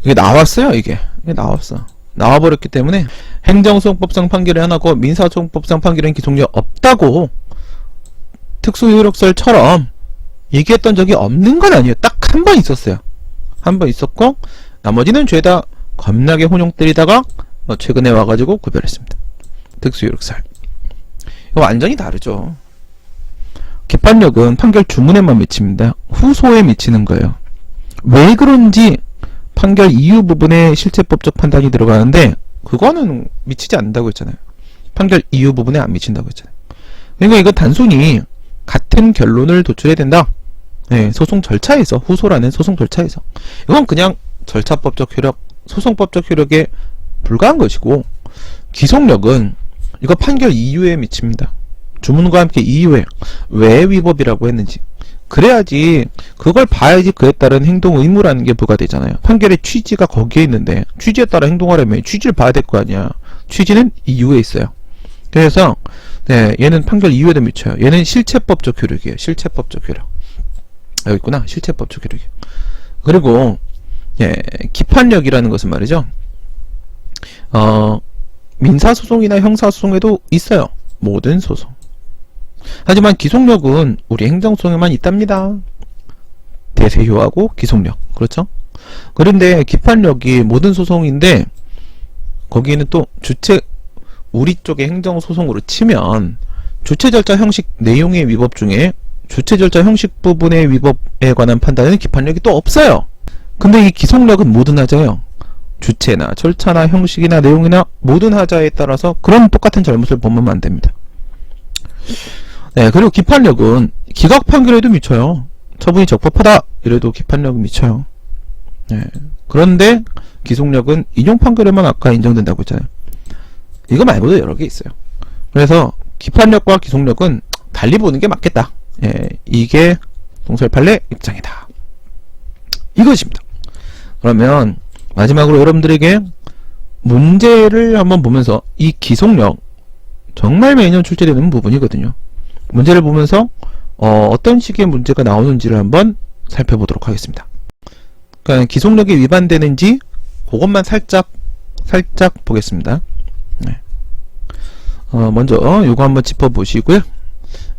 이게 나왔어요. 이게 나왔어. 나와버렸기 때문에 행정소송법상 판결이 하나고 민사소송법상 판결은 기속력 없다고 특수효력설처럼 얘기했던 적이 없는 건 아니에요. 딱 한 번 있었어요. 한 번 있었고 나머지는 죄다 겁나게 혼용 때리다가 최근에 와가지고 구별했습니다. 특수효력설. 이거 완전히 다르죠. 기판력은 판결 주문에만 미칩니다. 후소에 미치는 거예요. 왜 그런지 판결 이유 부분에 실체법적 판단이 들어가는데 그거는 미치지 않는다고 했잖아요. 판결 이유 부분에 안 미친다고 했잖아요. 그러니까 이거 단순히 같은 결론을 도출해야 된다. 네, 소송 절차에서, 후소라는 소송 절차에서. 이건 그냥 절차법적 효력, 소송법적 효력에 불과한 것이고, 기속력은 이거 판결 이유에 미칩니다. 주문과 함께 이유에 왜 위법이라고 했는지. 그래야지, 그걸 봐야지 그에 따른 행동 의무라는 게 부과되잖아요. 판결의 취지가 거기에 있는데, 취지에 따라 행동하려면 취지를 봐야 될 거 아니야. 취지는 이유에 있어요. 그래서, 네, 얘는 판결 이유에도 미쳐요. 얘는 실체법적 효력이에요. 실체법적 효력. 여기 있구나. 실체법적 효력이. 그리고 예, 기판력이라는 것은 말이죠. 민사소송이나 형사소송에도 있어요. 모든 소송. 하지만 기속력은 우리 행정소송에만 있답니다. 대세효하고 기속력. 그렇죠? 그런데 기판력이 모든 소송인데 거기에는 또 우리 쪽의 행정소송으로 치면 주체 절차 형식 내용의 위법 중에 주체 절차 형식 부분의 위법에 관한 판단에는 기판력이 또 없어요. 근데 이 기속력은 모든 하자예요. 주체나 절차나 형식이나 내용이나 모든 하자에 따라서 그런 똑같은 잘못을 범하면 안 됩니다. 네, 그리고 기판력은 기각 판결에도 미쳐요. 처분이 적법하다 이래도 기판력은 미쳐요. 네, 그런데 기속력은 인용 판결에만 아까 인정된다고 했잖아요. 이거 말고도 여러 개 있어요. 그래서 기판력과 기속력은 달리 보는 게 맞겠다. 예, 이게 동설판례 입장이다. 이것입니다. 그러면 마지막으로 여러분들에게 문제를 한번 보면서 이 기속력 정말 매년 출제되는 부분이거든요. 문제를 보면서 어떤 식의 문제가 나오는지를 한번 살펴보도록 하겠습니다. 그러니까 기속력이 위반되는지 그것만 살짝 보겠습니다. 네. 먼저 요거 한번 짚어보시고요.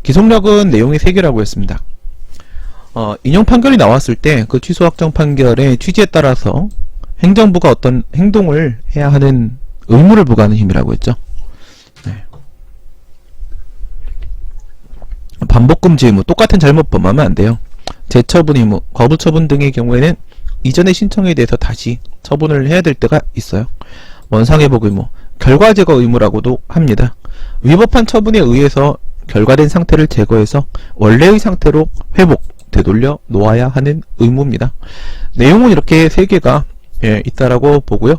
기속력은 내용이 3개라고 했습니다. 인용 판결이 나왔을 때 그 취소 확정 판결의 취지에 따라서 행정부가 어떤 행동을 해야 하는 의무를 부과하는 힘이라고 했죠. 네. 반복금지 의무, 똑같은 잘못 범하면 안 돼요. 재처분 의무, 거부처분 등의 경우에는 이전의 신청에 대해서 다시 처분을 해야 될 때가 있어요. 원상회복 의무, 결과제거 의무라고도 합니다. 위법한 처분에 의해서 결과된 상태를 제거해서 원래의 상태로 되돌려 놓아야 하는 의무입니다. 내용은 이렇게 3개가 있다라고 보고요.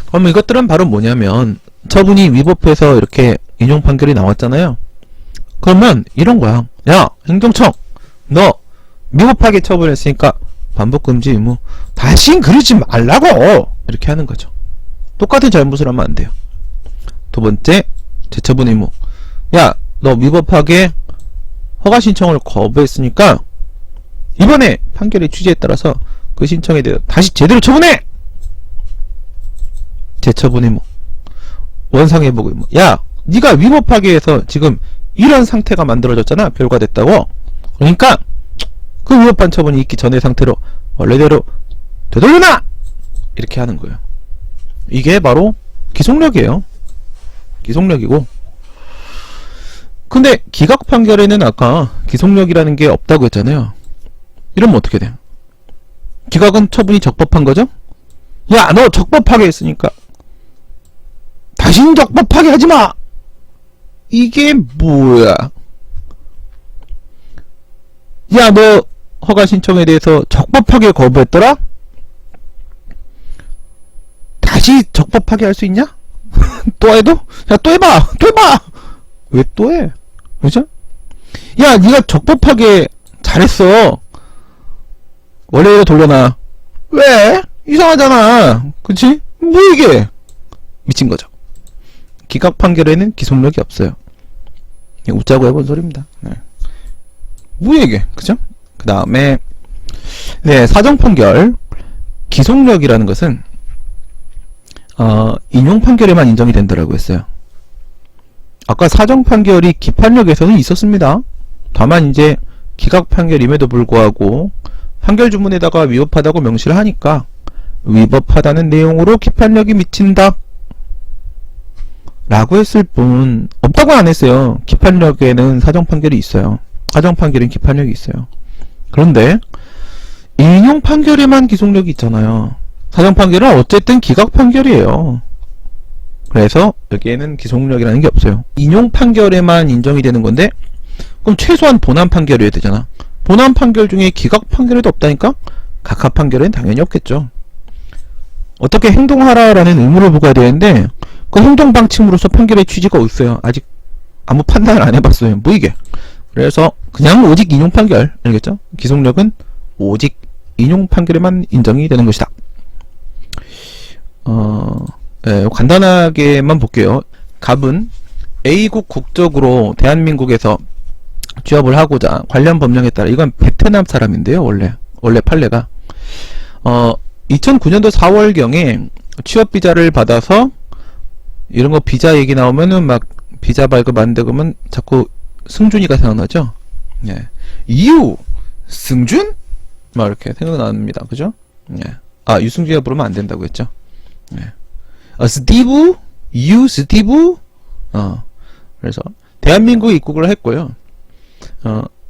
그럼 이것들은 바로 뭐냐면 처분이 위법해서 이렇게 인용 판결이 나왔잖아요. 그러면 이런 거야. 야, 행정청, 너 위법하게 처분했으니까 반복금지 의무 다신 그러지 말라고 이렇게 하는 거죠. 똑같은 잘못을 하면 안 돼요. 두 번째, 재처분 의무. 야, 너 위법하게 허가 신청을 거부했으니까 이번에 판결의 취지에 따라서 그 신청에 대해서 다시 제대로 처분해! 재처분 의무. 원상회복 의무. 야, 네가 위법하게 해서 지금 이런 상태가 만들어졌잖아. 결과됐다고. 그러니까 그 위법한 처분이 있기 전의 상태로 원래대로 되돌려놔! 이렇게 하는 거예요. 이게 바로 기속력이에요. 기속력이고, 근데 기각 판결에는 아까 기속력이라는 게 없다고 했잖아요. 이러면 어떻게 돼? 기각은 처분이 적법한 거죠? 야, 너 적법하게 했으니까 다신 적법하게 하지마! 이게 뭐야? 야, 너 허가 신청에 대해서 적법하게 거부했더라? 다시 적법하게 할 수 있냐? 또 해도? 야, 또 해봐! 또 해봐! 왜 또 해? 그죠? 야, 네가 적법하게 잘했어. 원래대로 돌려놔. 왜? 이상하잖아. 그치? 뭐 이게? 미친 거죠. 기각 판결에는 기속력이 없어요. 웃자고 해본 소리입니다. 네. 뭐 이게? 그죠? 그 다음에 네, 사정 판결 기속력이라는 것은 인용 판결에만 인정이 된다라고 했어요. 아까 사정 판결이 기판력에서는 있었습니다. 다만 이제 기각 판결임에도 불구하고 판결 주문에다가 위법하다고 명시를 하니까 위법하다는 내용으로 기판력이 미친다 라고 했을 뿐 없다고 안 했어요. 기판력에는 사정 판결이 있어요. 사정 판결은 기판력이 있어요. 그런데 인용 판결에만 기속력이 있잖아요. 사정 판결은 어쨌든 기각 판결이에요. 그래서 여기에는 기속력이라는 게 없어요. 인용 판결에만 인정이 되는 건데 그럼 최소한 본안 판결이어야 되잖아. 본안 판결 중에 기각 판결에도 없다니까 각하 판결엔 당연히 없겠죠. 어떻게 행동하라라는 의무를 부과해야 되는데 그 행동 방침으로서 판결의 취지가 없어요. 아직 아무 판단을 안 해봤어요. 뭐 이게? 그래서 그냥 오직 인용 판결, 알겠죠? 기속력은 오직 인용 판결에만 인정이 되는 것이다. 네, 간단하게만 볼게요. 갑은 A국 국적으로 대한민국에서 취업을 하고자 관련 법령에 따라, 이건 베트남 사람인데요. 원래 판례가 2009년도 4월경에 취업 비자를 받아서 이런 거 비자 얘기 나오면은 막 비자 발급 안 되고 그러면 자꾸 승준이가 생각나죠? 예. 이유 승준? 막 이렇게 생각납니다. 그죠? 예. 아, 유승준이가 부르면 안 된다고 했죠? 예. 스티브? 유 스티브? 그래서 대한민국에 입국을 했고요.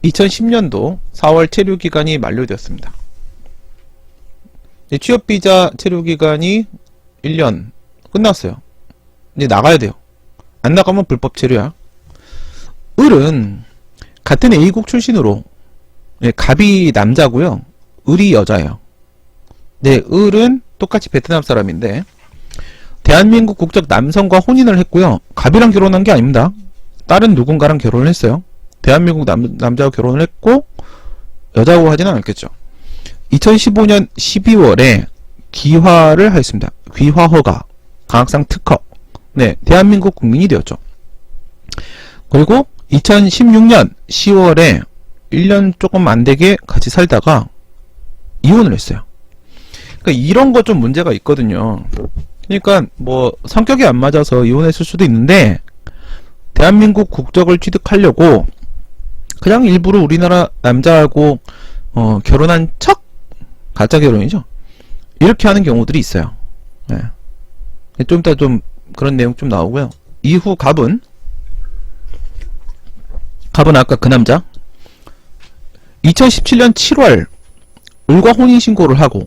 2010년도 4월 체류 기간이 만료되었습니다. 취업 비자 체류 기간이 1년 끝났어요. 이제 나가야 돼요. 안 나가면 불법 체류야. 을은 같은 A국 출신으로, 갑이 남자고요. 을이 여자예요. 네, 을은 똑같이 베트남 사람인데 대한민국 국적 남성과 혼인을 했고요. 갑이랑 결혼한 게 아닙니다. 다른 누군가랑 결혼을 했어요. 대한민국 남자와 결혼을 했고 여자고 하지는 않았겠죠. 2015년 12월에 귀화를 하였습니다. 귀화 허가, 강학상 특허. 네, 대한민국 국민이 되었죠. 그리고 2016년 10월에 1년 조금 안 되게 같이 살다가 이혼을 했어요. 그러니까 이런 거 좀 문제가 있거든요. 그러니까 뭐 성격이 안 맞아서 이혼했을 수도 있는데 대한민국 국적을 취득하려고 그냥 일부러 우리나라 남자하고 결혼한 척, 가짜 결혼이죠. 이렇게 하는 경우들이 있어요. 네. 좀 이따 좀 그런 내용 좀 나오고요. 이후 갑은 아까 그 남자 2017년 7월 을과 혼인신고를 하고,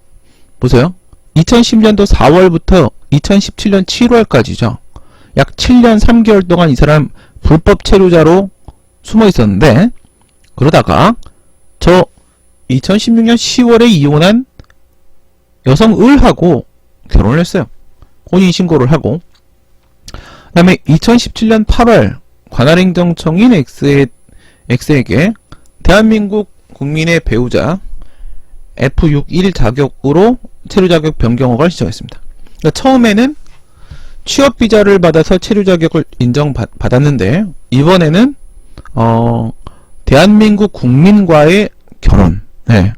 보세요. 2010년도 4월부터 2017년 7월까지죠. 약 7년 3개월 동안 이 사람 불법 체류자로 숨어 있었는데, 그러다가 저 2016년 10월에 이혼한 여성 을하고 결혼을 했어요. 혼인신고를 하고, 그 다음에 2017년 8월 관할행정청인 X에게 대한민국 국민의 배우자 F61 자격으로 체류 자격 변경 허가를 신청했습니다. 그러니까 처음에는 취업 비자를 받아서 체류 자격을 인정받았는데 이번에는 대한민국 국민과의 결혼, 네.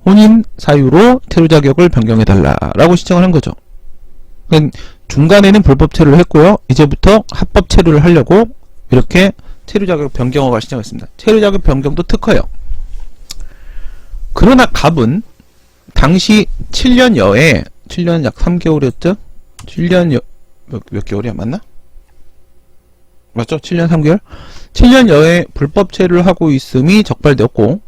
혼인 사유로 체류 자격을 변경해 달라라고 신청을 한 거죠. 그러니까 중간에는 불법 체류를 했고요. 이제부터 합법 체류를 하려고 이렇게 체류 자격 변경 허가를 신청했습니다. 체류 자격 변경도 특허예요. 그러나 갑은 당시 7년여에 7년 약 3개월이었죠? 7년 몇 개월이야? 맞나? 맞죠? 7년 3개월? 7년여에 불법 체류를 하고 있음이 적발되었고,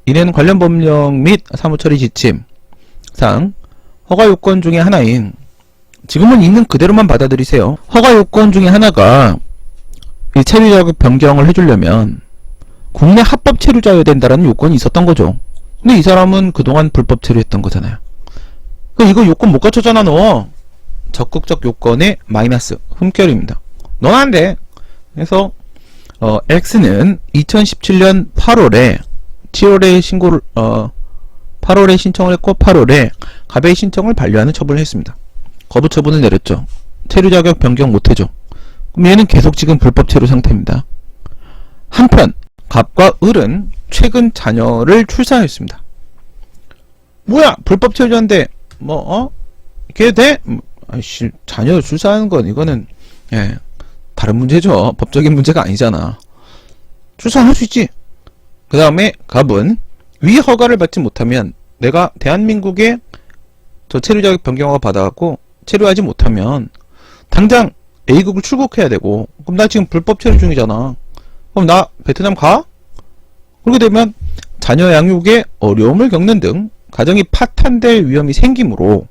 이는 관련 법령 및 사무처리 지침상 허가 요건 중에 하나인, 지금은 있는 그대로만 받아들이세요. 허가 요건 중에 하나가 이 체류 자격 변경을 해주려면 국내 합법 체류자여야 된다라는 요건이 있었던 거죠. 근데 이 사람은 그동안 불법 체류했던 거잖아요. 이거 요건 못 갖췄잖아 너. 적극적 요건의 마이너스, 흠결입니다. 넌 안 돼. 그래서 X는 2017년 8월에 7월에 신고를 8월에 신청을 했고 8월에 갑의 신청을 반려하는 처분을 했습니다. 거부 처분을 내렸죠. 체류 자격 변경 못해줘. 그럼 얘는 계속 지금 불법 체류 상태입니다. 한편 갑과 을은 최근 자녀를 출산했습니다. 뭐야 불법 체류자인데 이게 돼? 아이씨 자녀 출산하는 건 이거는 다른 문제죠. 법적인 문제가 아니잖아. 출산할 수 있지. 그 다음에 갑은 위 허가를 받지 못하면 내가 대한민국에 저 체류 자격 변경허가 받아갖고 체류하지 못하면 당장 A국을 출국해야 되고 그럼 나 지금 불법 체류 중이잖아. 그럼 나 베트남 가? 그렇게 되면 자녀 양육에 어려움을 겪는 등 가정이 파탄될 위험이 생기므로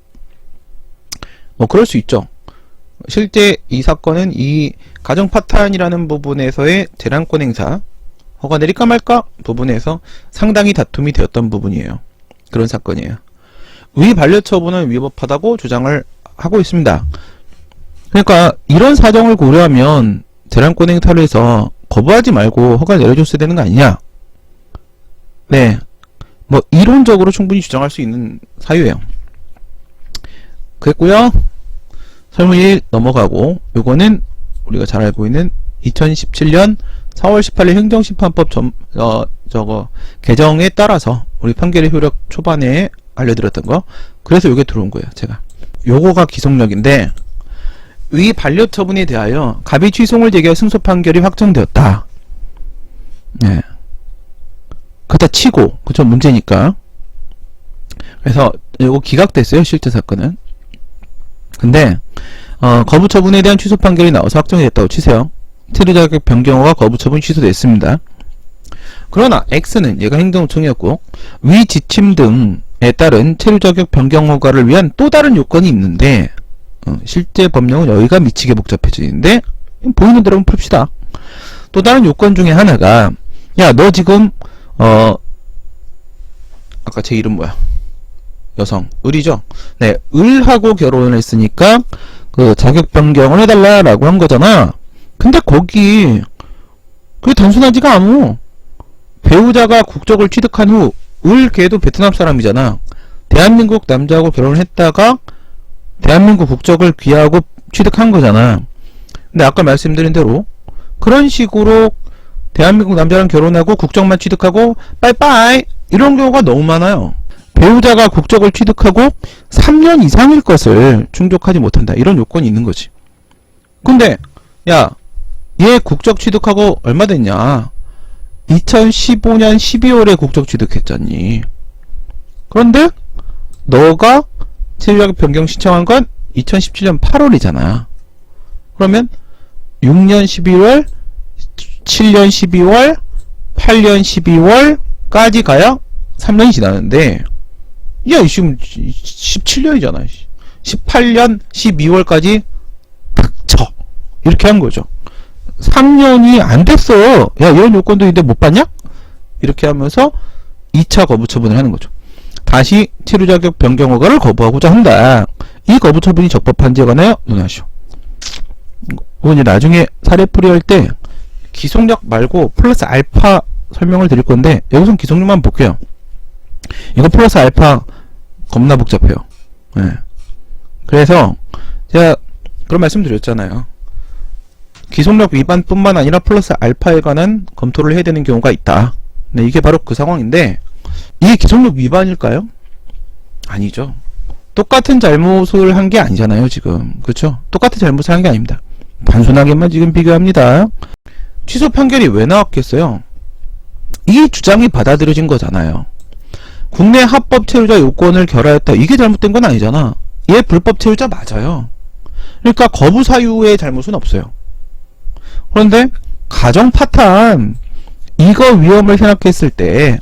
그럴 수 있죠. 실제 이 사건은 이 가정 파탄이라는 부분에서의 재량권 행사 허가 내릴까 말까 부분에서 상당히 다툼이 되었던 부분이에요. 그런 사건이에요. 위 반려처분은 위법하다고 주장을 하고 있습니다. 그러니까 이런 사정을 고려하면 재량권 행사를 해서 거부하지 말고 허가를 내려줬어야 되는 거 아니냐. 네, 이론적으로 충분히 주장할 수 있는 사유예요. 그랬고요. 설문 1 넘어가고 요거는 우리가 잘 알고 있는 2017년 4월 18일 행정심판법 개정에 따라서 우리 판결의 효력 초반에 알려드렸던 거. 그래서 요게 들어온 거예요. 제가 요거가 기속력인데 위 반려처분에 대하여 갑이 취소를 제기한 승소 판결이 확정되었다. 네. 그렇다 치고 그쵸 문제니까. 그래서 요거 기각됐어요. 실제 사건은. 근데 거부 처분에 대한 취소 판결이 나와서 확정이 됐다고 치세요. 체류 자격 변경허가 거부 처분 취소됐습니다. 그러나 X는 얘가 행정청이었고 위 지침 등에 따른 체류 자격 변경 허가를 위한 또 다른 요건이 있는데 실제 법령은 여기가 미치게 복잡해지는데 보이는 대로 한번 풉시다. 또 다른 요건 중에 하나가 야 너 지금 아까 제 이름 뭐야? 여성 을이죠? 네, 을하고 결혼을 했으니까 그 자격 변경을 해달라라고 한 거잖아. 근데 거기 그게 단순하지가 않아. 배우자가 국적을 취득한 후 을 걔도 베트남 사람이잖아. 대한민국 남자하고 결혼을 했다가 대한민국 국적을 귀하고 취득한 거잖아. 근데 아까 말씀드린 대로 그런 식으로 대한민국 남자랑 결혼하고 국적만 취득하고 빠이빠이 이런 경우가 너무 많아요. 배우자가 국적을 취득하고 3년 이상일 것을 충족하지 못한다. 이런 요건이 있는 거지. 근데 야, 얘 국적 취득하고 얼마 됐냐? 2015년 12월에 국적 취득했잖니. 그런데 너가 체류자격 변경 신청한 건 2017년 8월이잖아. 그러면 6년 12월, 7년 12월, 8년 12월까지 가야 3년이 지나는데 야, 지금 17년이잖아. 18년 12월까지 딱 쳐. 이렇게 한 거죠. 3년이 안 됐어. 야, 이런 요건도 있는데 못 봤냐? 이렇게 하면서 2차 거부 처분을 하는 거죠. 다시 체류 자격 변경 허가를 거부하고자 한다. 이 거부 처분이 적법한지에 관하여 논하시오. 이건 이제 나중에 사례풀이 할 때 기속력 말고 플러스 알파 설명을 드릴 건데 여기선 기속력만 볼게요. 이거 플러스 알파 겁나 복잡해요. 네. 그래서 제가 그런 말씀 드렸잖아요. 기속력 위반뿐만 아니라 플러스 알파에 관한 검토를 해야 되는 경우가 있다. 네, 이게 바로 그 상황인데 이게 기속력 위반일까요? 아니죠. 똑같은 잘못을 한 게 아니잖아요. 지금 그렇죠? 똑같은 잘못을 한 게 아닙니다. 단순하게만 지금 비교합니다. 취소 판결이 왜 나왔겠어요? 이 주장이 받아들여진 거잖아요. 국내 합법 체류자 요건을 결하였다. 이게 잘못된 건 아니잖아. 얘 불법 체류자 맞아요. 그러니까 거부 사유의 잘못은 없어요. 그런데 가정 파탄 이거 위험을 생각했을 때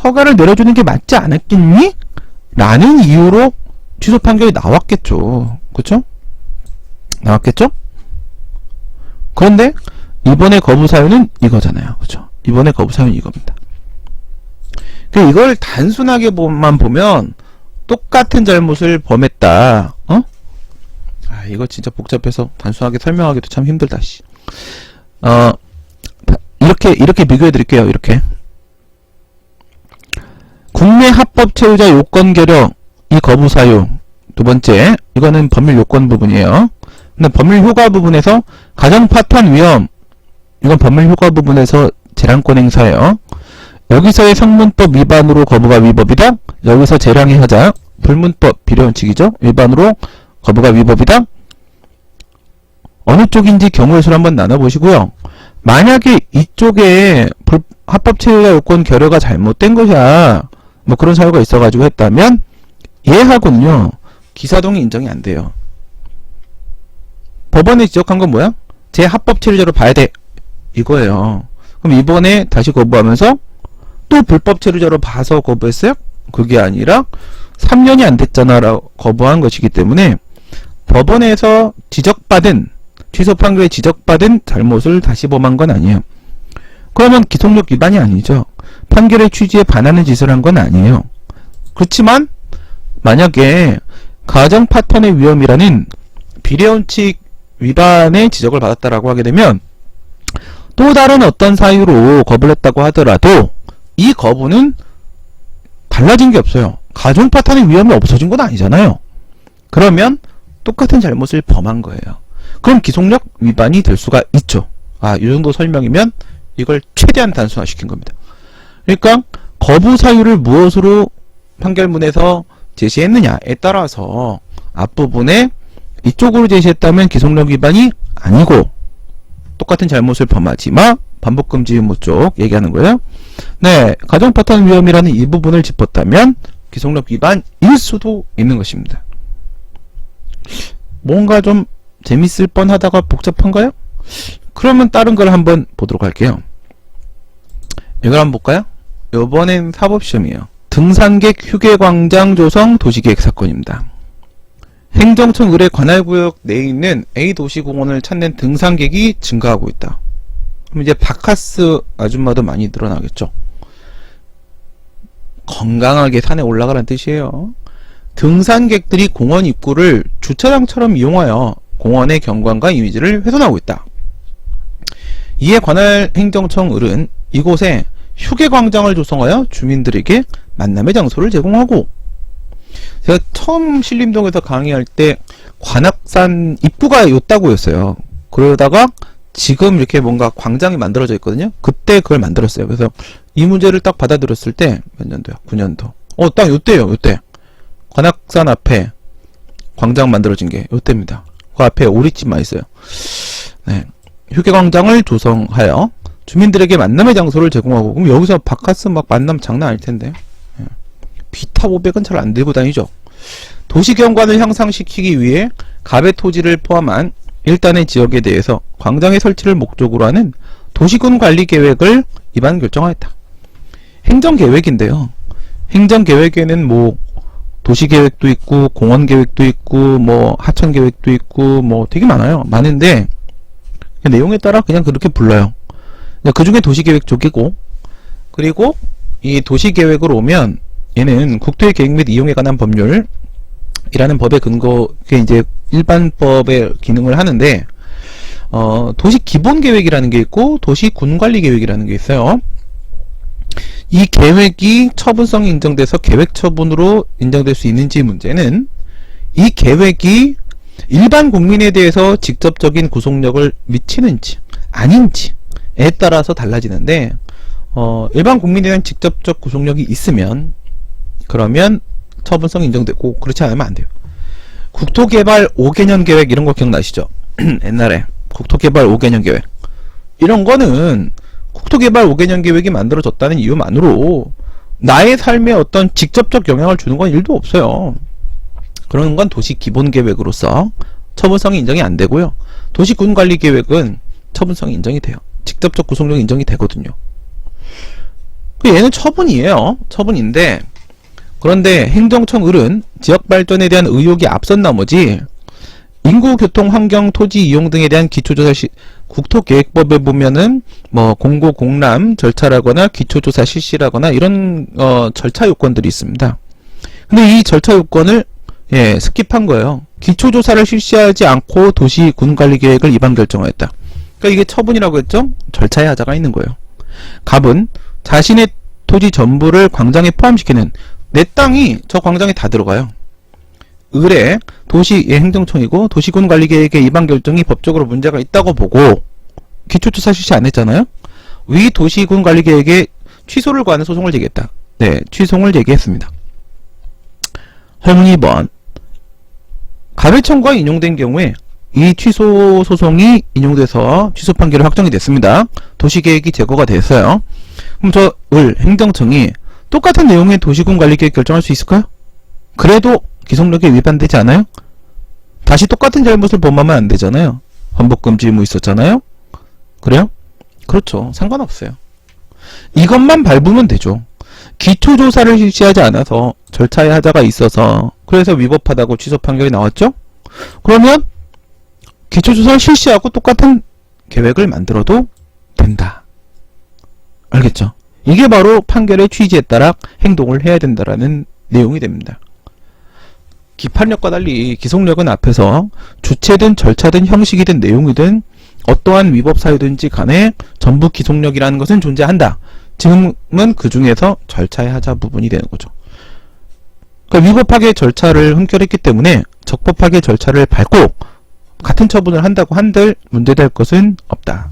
허가를 내려주는 게 맞지 않았겠니? 라는 이유로 취소 판결이 나왔겠죠. 그쵸? 나왔겠죠? 그런데 이번에 거부 사유는 이거잖아요. 그쵸? 이번에 거부 사유는 이겁니다. 이걸 단순하게만 보면 똑같은 잘못을 범했다. 이거 진짜 복잡해서 단순하게 설명하기도 참 힘들다. 씨. 이렇게 비교해 드릴게요. 이렇게 국내 합법 채우자 요건 결여 이 거부 사유. 두 번째, 이거는 법률 요건 부분이에요. 근데 법률 효과 부분에서 가정 파탄 위험, 이건 법률 효과 부분에서 재량권 행사예요. 여기서의 성문법 위반으로 거부가 위법이다. 여기서 재량의 하자, 불문법 비례원칙이죠. 위반으로 거부가 위법이다. 어느 쪽인지 경우의 수를 한번 나눠보시고요. 만약에 이쪽에 합법 채우자 요건 결여가 잘못된 것이야, 뭐 그런 사유가 있어가지고 했다면 얘하고는요 기사동의 인정이 안 돼요. 법원에 지적한 건 뭐야? 제 합법 체류자로 봐야 돼, 이거예요. 그럼 이번에 다시 거부하면서 또 불법 체류자로 봐서 거부했어요? 그게 아니라 3년이 안 됐잖아 라고 거부한 것이기 때문에 법원에서 지적받은, 취소 판결에 지적받은 잘못을 다시 범한 건 아니에요. 그러면 기속력 위반이 아니죠. 판결의 취지에 반하는 짓을 한 건 아니에요. 그렇지만 만약에 가정 파탄의 위험이라는 비례원칙 위반의 지적을 받았다라고 하게 되면 또 다른 어떤 사유로 거부를 했다고 하더라도 이 거부는 달라진 게 없어요. 가정 파탄의 위험이 없어진 건 아니잖아요. 그러면 똑같은 잘못을 범한 거예요. 그럼 기속력 위반이 될 수가 있죠. 이 정도 설명이면 이걸 최대한 단순화시킨 겁니다. 그러니까 거부 사유를 무엇으로 판결문에서 제시했느냐에 따라서 앞부분에 이쪽으로 제시했다면 기속력 위반이 아니고 똑같은 잘못을 범하지 마, 반복금지 의무 쪽 얘기하는 거예요. 네, 가정파탄 위험이라는 이 부분을 짚었다면 기속력 위반일 수도 있는 것입니다. 뭔가 좀 재밌을 뻔하다가 복잡한가요? 그러면 다른 걸 한번 보도록 할게요. 이걸 한번 볼까요? 이번엔 사법시험이에요. 등산객 휴게광장 조성 도시계획 사건입니다. 행정청 의뢰 관할구역 내에 있는 A 도시공원을 찾는 등산객이 증가하고 있다. 그럼 이제 바카스 아줌마도 많이 늘어나겠죠. 건강하게 산에 올라가라는 뜻이에요. 등산객들이 공원 입구를 주차장처럼 이용하여 공원의 경관과 이미지를 훼손하고 있다. 이에 관할 행정청 을은 이곳에 휴게광장을 조성하여 주민들에게 만남의 장소를 제공하고, 제가 처음 신림동에서 강의할 때 관악산 입구가 요따고 였어요. 그러다가 지금 이렇게 뭔가 광장이 만들어져 있거든요. 그때 그걸 만들었어요. 그래서 이 문제를 딱 받아들였을 때 몇 년도야? 9년도. 딱 요때요. 요때. 관악산 앞에 광장 만들어진 게 요때입니다. 그 앞에 오리집만 있어요. 네. 휴게광장을 조성하여 주민들에게 만남의 장소를 제공하고, 그럼 여기서 바카스 막 만남 장난 아닐 텐데. 비타 500은 잘 안 들고 다니죠. 도시경관을 향상시키기 위해 갑의 토지를 포함한 일단의 지역에 대해서 광장의 설치를 목적으로 하는 도시군 관리 계획을 입안 결정하였다. 행정계획인데요. 행정계획에는 뭐 도시계획도 있고 공원계획도 있고 뭐 하천계획도 있고 뭐 되게 많아요. 많은데 내용에 따라 그냥 그렇게 불러요. 그 중에 도시계획 쪽이고, 그리고 이 도시계획으로 오면 얘는 국토의 계획 및 이용에 관한 법률이라는 법의 근거, 그게 이제 일반법의 기능을 하는데, 도시 기본 계획이라는 게 있고 도시 군관리 계획이라는 게 있어요. 이 계획이 처분성이 인정돼서 계획 처분으로 인정될 수 있는지 문제는 이 계획이 일반 국민에 대해서 직접적인 구속력을 미치는지 아닌지에 따라서 달라지는데, 일반 국민에 대한 직접적 구속력이 있으면 그러면 처분성이 인정되고, 그렇지 않으면 안 돼요. 국토개발 5개년 계획 이런 거 기억나시죠? 옛날에 국토개발 5개년 계획 이런 거는 국토개발 5개년 계획이 만들어졌다는 이유만으로 나의 삶에 어떤 직접적 영향을 주는 건 일도 없어요. 그런 건 도시 기본 계획으로서 처분성이 인정이 안 되고요. 도시군 관리 계획은 처분성이 인정이 돼요. 직접적 구속력이 인정이 되거든요. 얘는 처분이에요. 처분인데, 그런데 행정청 을은 지역발전에 대한 의혹이 앞선 나머지 인구, 교통, 환경, 토지 이용 등에 대한 기초조사 국토계획법에 보면은 뭐 공고 공람 절차라거나 기초조사 실시라거나 이런 절차 요건들이 있습니다. 근데 이 절차 요건을 스킵한 거예요. 기초조사를 실시하지 않고 도시 군관리계획을 입안 결정하였다. 그러니까 이게 처분이라고 했죠? 절차의 하자가 있는 거예요. 갑은 자신의 토지 전부를 광장에 포함시키는, 내 땅이 저 광장에 다 들어가요. 을에 도시의 행정청이고 도시군 관리계획의 위반 결정이 법적으로 문제가 있다고 보고 기초조사 실시 안 했잖아요. 위 도시군 관리계획에 취소를 구하는 소송을 제기했다. 네, 취소를 제기했습니다. 설문 2번. 가별 청구가 인용된 경우에 이 취소 소송이 인용돼서 취소 판결이 확정이 됐습니다. 도시계획이 제거가 됐어요. 그럼 저 을 행정청이 똑같은 내용의 도시군 관리계획 결정할 수 있을까요? 그래도 기속력에 위반되지 않아요? 다시 똑같은 잘못을 범하면 안 되잖아요. 환복금지 의무 있었잖아요. 그래요? 그렇죠. 상관없어요. 이것만 밟으면 되죠. 기초조사를 실시하지 않아서 절차에 하자가 있어서 그래서 위법하다고 취소 판결이 나왔죠? 그러면 기초조사를 실시하고 똑같은 계획을 만들어도 된다. 알겠죠? 이게 바로 판결의 취지에 따라 행동을 해야 된다라는 내용이 됩니다. 기판력과 달리 기속력은 앞에서 주체든 절차든 형식이든 내용이든 어떠한 위법 사유든지 간에 전부 기속력이라는 것은 존재한다. 지금은 그 중에서 절차의 하자 부분이 되는 거죠. 그러니까 위법하게 절차를 흠결했기 때문에 적법하게 절차를 밟고 같은 처분을 한다고 한들 문제될 것은 없다.